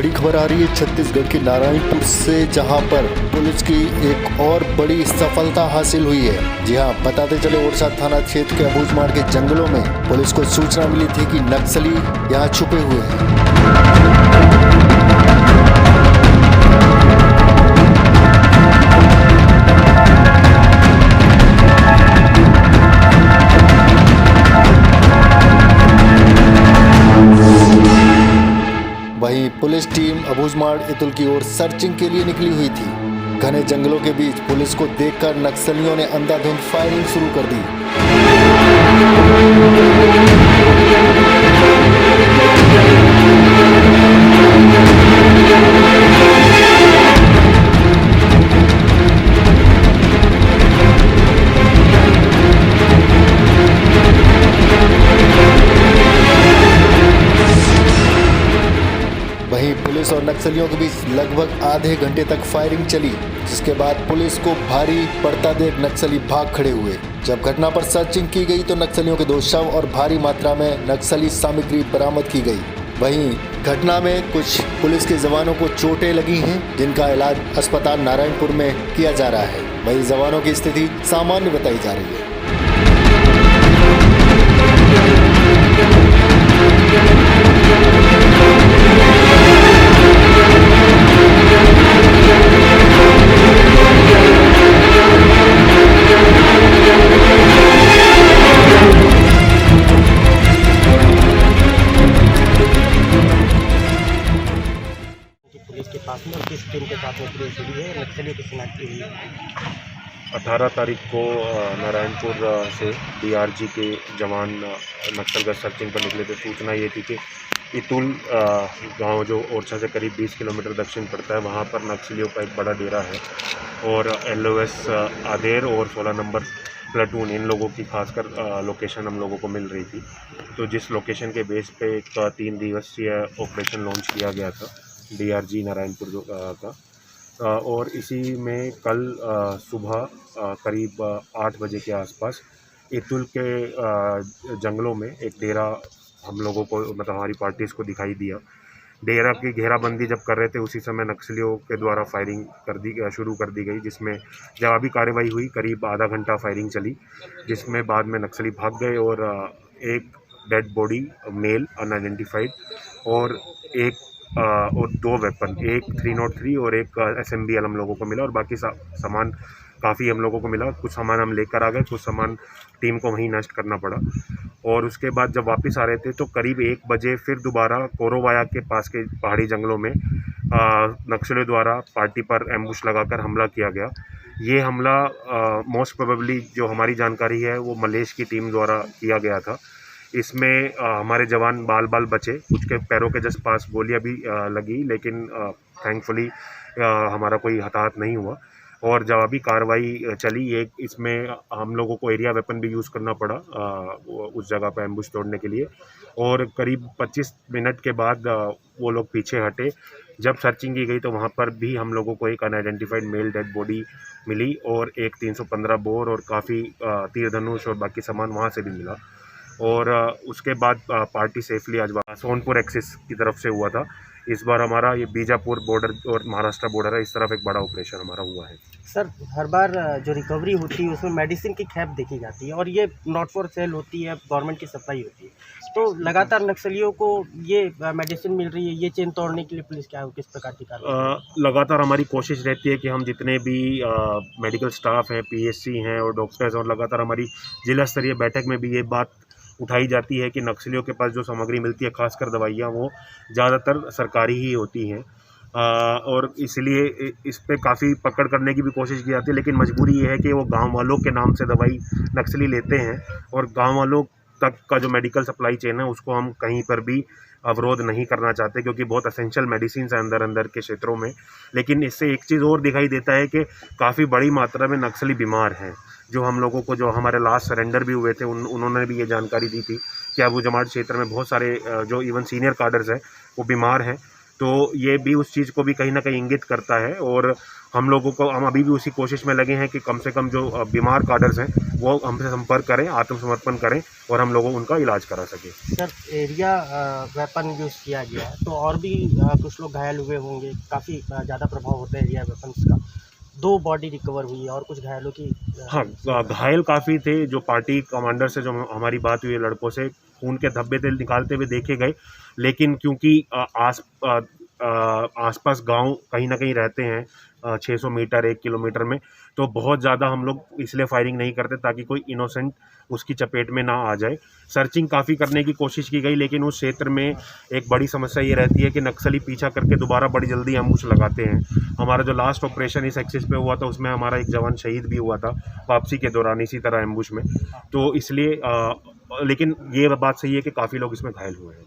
बड़ी खबर आ रही है छत्तीसगढ़ के नारायणपुर से, जहां पर पुलिस की एक और बड़ी सफलता हासिल हुई है। जी हां, बताते चले ओरछा थाना क्षेत्र के अबूझमाड़ के जंगलों में पुलिस को सूचना मिली थी कि नक्सली यहां छुपे हुए हैं। वहीं पुलिस टीम अबूझमाड़ इतुल की ओर सर्चिंग के लिए निकली हुई थी। घने जंगलों के बीच पुलिस को देखकर नक्सलियों ने अंधाधुंध फायरिंग शुरू कर दी। वहीं पुलिस और नक्सलियों के बीच लगभग आधे घंटे तक फायरिंग चली, जिसके बाद पुलिस को भारी पड़ता देख नक्सली भाग खड़े हुए। जब घटना पर सर्चिंग की गई तो नक्सलियों के 2 शव और भारी मात्रा में नक्सली सामग्री बरामद की गई। वहीं घटना में कुछ पुलिस के जवानों को चोटें लगी हैं, जिनका इलाज अस्पताल नारायणपुर में किया जा रहा है। वहीं जवानों की स्थिति सामान्य बताई जा रही है। पुलिस के पास में और किस टीम के साथ में पुलिस जुड़ी है, नक्सलियों की शिनाख्त हुई है। 18 तारीख को नारायणपुर से डीआरजी के जवान नक्सलगढ़ सर्चिंग पर निकले थे। सूचना ये थी कि इतुल गांव जो ओरछा से करीब 20 किलोमीटर दक्षिण पड़ता है, वहां पर नक्सलियों का एक बड़ा डेरा है और LOS आदेर और 16 नंबर प्लाटून, इन लोगों की खासकर लोकेशन हम लोगों को मिल रही थी। तो जिस लोकेशन के बेस पे एक 3 दिवसीय ऑपरेशन लॉन्च किया गया था डीआरजी नारायणपुर का, और इसी में कल सुबह करीब 8 बजे के आसपास इतुल के जंगलों में एक डेरा हम लोगों को, मतलब हमारी पार्टीज़ को दिखाई दिया। डेरा की घेराबंदी जब कर रहे थे उसी समय नक्सलियों के द्वारा फायरिंग शुरू कर दी गई, जिसमें जवाबी कार्रवाई हुई। करीब आधा घंटा फायरिंग चली, जिसमें बाद में नक्सली भाग गए और एक डेड बॉडी मेल अनआइडेंटिफाइड और 2 वेपन, एक 303 और एक SMBL हम लोगों को मिला, और बाकी सामान काफ़ी हम लोगों को मिला। कुछ सामान हम लेकर आ गए, कुछ सामान टीम को वहीं नष्ट करना पड़ा। और उसके बाद जब वापस आ रहे थे तो करीब 1 बजे फिर दोबारा कोरोवाया के पास के पहाड़ी जंगलों में नक्सलियों द्वारा पार्टी पर एम्बुश लगाकर हमला किया गया। ये हमला मोस्ट प्रोबेबली, जो हमारी जानकारी है, वो मलेश की टीम द्वारा किया गया था। इसमें हमारे जवान बाल बचे, कुछ के पैरों के जस्ट पास गोलियां भी लगी, लेकिन थैंकफुली हमारा कोई हताहत नहीं हुआ और जवाबी कार्रवाई चली। एक इसमें हम लोगों को एरिया वेपन भी यूज़ करना पड़ा उस जगह पर एम्बुश तोड़ने के लिए, और करीब 25 मिनट के बाद वो लोग पीछे हटे। जब सर्चिंग की गई तो वहाँ पर भी हम लोगों को एक अनआइडेंटिफाइड मेल डेड बॉडी मिली और एक 315 बोर और काफ़ी तीर धनुष और बाकी सामान वहाँ से भी मिला। और उसके बाद पार्टी सेफली आज सोनपुर एक्सिस की तरफ से हुआ था। इस बार हमारा ये बीजापुर बॉर्डर और महाराष्ट्र बॉर्डर है, इस तरफ एक बड़ा ऑपरेशन हमारा हुआ है। सर, हर बार जो रिकवरी होती है उसमें मेडिसिन की खेप देखी जाती है और ये नॉट फॉर सेल होती है, गवर्नमेंट की सप्लाई होती है। तो लगातार नक्सलियों को ये मेडिसिन मिल रही है, ये चेन तोड़ने के लिए पुलिस किस प्रकार की कार्रवाई? लगातार हमारी कोशिश रहती है कि हम जितने भी मेडिकल स्टाफ हैं, PSC हैं और डॉक्टर्स, और लगातार हमारी जिला स्तरीय बैठक में भी ये बात उठाई जाती है कि नक्सलियों के पास जो सामग्री मिलती है, खासकर दवाइयाँ, वो ज़्यादातर सरकारी ही होती हैं और इसलिए इस पे काफ़ी पकड़ करने की भी कोशिश की जाती है। लेकिन मजबूरी ये है कि वो गांव वालों के नाम से दवाई नक्सली लेते हैं और गांव वालों तक का जो मेडिकल सप्लाई चेन है उसको हम कहीं पर भी अवरोध नहीं करना चाहते, क्योंकि बहुत असेंशियल मेडिसिन है अंदर के क्षेत्रों में। लेकिन इससे एक चीज़ और दिखाई देता है कि काफ़ी बड़ी मात्रा में नक्सली बीमार हैं। जो हम लोगों को, जो हमारे लास्ट सरेंडर भी हुए थे, उन्होंने भी ये जानकारी दी थी कि अबूझमाड़ क्षेत्र में बहुत सारे जो इवन सीनियर कार्डर्स हैं वो बीमार हैं। तो ये भी उस चीज़ को भी कहीं ना कहीं इंगित करता है। और हम अभी भी उसी कोशिश में लगे हैं कि कम से कम जो बीमार काडर्स हैं वो हमसे संपर्क करें, आत्मसमर्पण करें और हम लोगों उनका इलाज करा सकें। सर एरिया वेपन यूज़ किया गया है तो और भी कुछ लोग घायल हुए होंगे, काफ़ी ज़्यादा प्रभाव होता है एरिया वेपन्स का। 2 बॉडी रिकवर हुई है और कुछ घायलों की हाँ, घायल काफ़ी थे। जो पार्टी कमांडर से जो हमारी बात हुई लड़कों से, खून के धब्बे थे निकालते हुए देखे गए, लेकिन क्योंकि आसपास गांव कहीं ना कहीं रहते हैं 600 मीटर 1 किलोमीटर में, तो बहुत ज़्यादा हम लोग इसलिए फायरिंग नहीं करते ताकि कोई इनोसेंट उसकी चपेट में ना आ जाए। सर्चिंग काफ़ी करने की कोशिश की गई, लेकिन उस क्षेत्र में एक बड़ी समस्या ये रहती है कि नक्सली पीछा करके दोबारा बड़ी जल्दी एम्बुश लगाते हैं। हमारा जो लास्ट ऑपरेशन इस एक्सिस पे हुआ था उसमें हमारा एक जवान शहीद भी हुआ था वापसी के दौरान इसी तरह एम्बुश में। तो इसलिए लेकिन ये बात सही है कि काफ़ी लोग इसमें घायल हुए हैं।